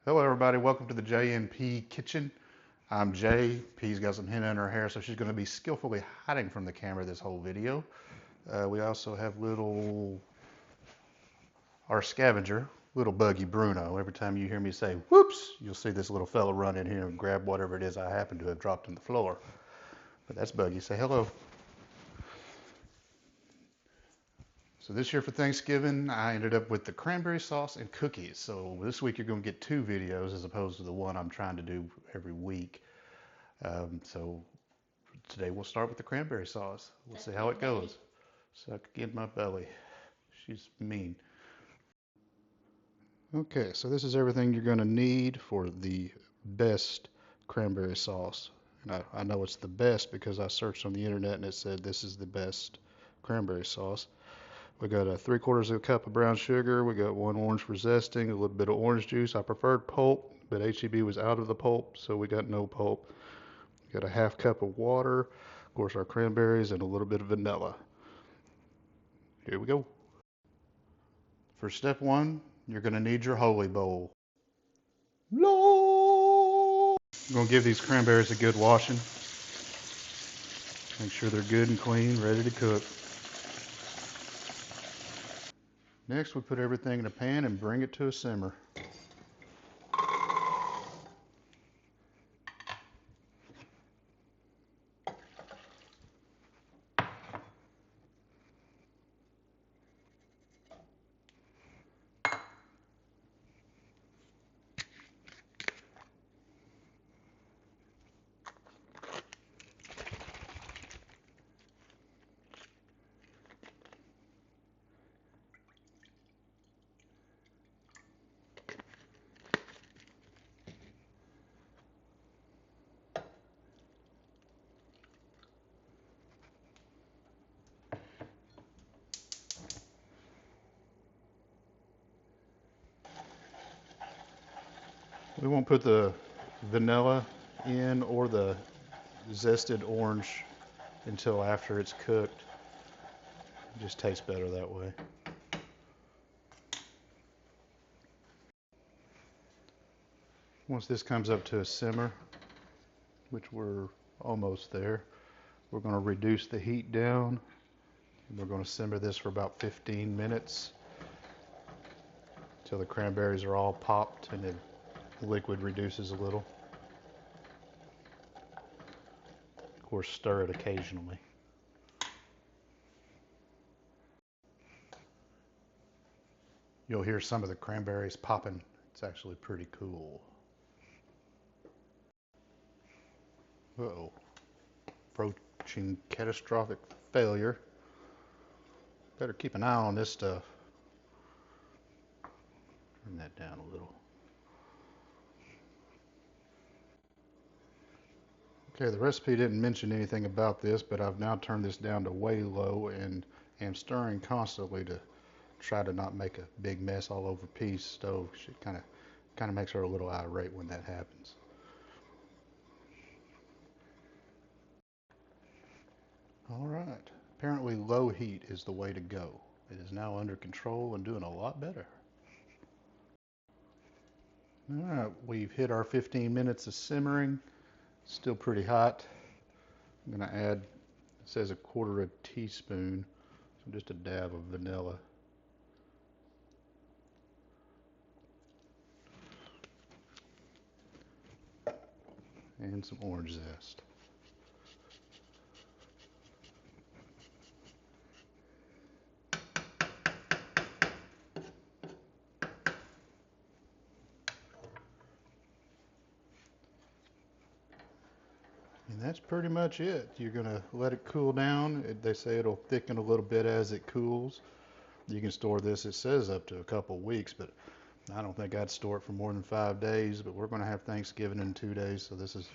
Hello everybody, welcome to the J&P kitchen. I'm Jay. P's got some henna in her hair, so she's going to be skillfully hiding from the camera this whole video. We also have our scavenger, little buggy Bruno. Every time you hear me say, whoops, you'll see this little fella run in here and grab whatever it is I happen to have dropped on the floor. But that's Buggy. Say hello. So this year for Thanksgiving, I ended up with the cranberry sauce and cookies. So this week you're going to get two videos as opposed to the one I'm trying to do every week. So today we'll start with the cranberry sauce. We'll see how it goes. Suck in my belly. She's mean. Okay, so this is everything you're going to need for the best cranberry sauce. And I know it's the best because I searched on the internet and it said this is the best cranberry sauce. We got a 3/4 of a cup of brown sugar. We got 1 orange for zesting, a little bit of orange juice. I preferred pulp, but HEB was out of the pulp, so we got no pulp. We got a 1/2 cup of water, of course our cranberries, and a little bit of vanilla. Here we go. For step one, you're going to need your holy bowl. No! I'm going to give these cranberries a good washing. Make sure they're good and clean, ready to cook. Next, we put everything in a pan and bring it to a simmer. We won't put the vanilla in or the zested orange until after it's cooked. It just tastes better that way. Once this comes up to a simmer, which we're almost there, we're going to reduce the heat down. We're going to simmer this for about 15 minutes until the cranberries are all popped and the liquid reduces a little. Of course, stir it occasionally. You'll hear some of the cranberries popping. It's actually pretty cool. Uh-oh. Approaching catastrophic failure. Better keep an eye on this stuff. Turn that down a little. Okay, the recipe didn't mention anything about this, but I've now turned this down to way low and am stirring constantly to try to not make a big mess all over P's stove. She kind of makes her a little irate when that happens. All right. Apparently low heat is the way to go. It is now under control and doing a lot better. All right, we've hit our 15 minutes of simmering. Still pretty hot. I'm going to add, it says 1/4 teaspoon, so just a dab of vanilla. And some orange zest. And that's pretty much it. You're going to let it cool down. They say it'll thicken a little bit as it cools. You can store this, it says up to a couple weeks, but I don't think I'd store it for more than 5 days. But we're going to have Thanksgiving in 2 days, so it's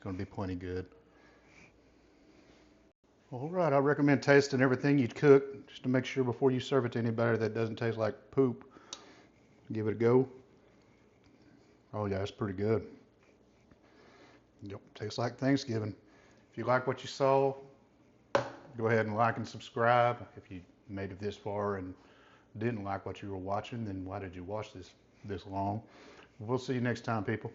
going to be plenty good. All right, I recommend tasting everything you cook just to make sure before you serve it to anybody that doesn't taste like poop. Give it a go. Oh yeah, it's pretty good. Yep, tastes like Thanksgiving. If you like what you saw, go ahead and like and subscribe. If you made it this far and didn't like what you were watching, then why did you watch this long? We'll see you next time, people.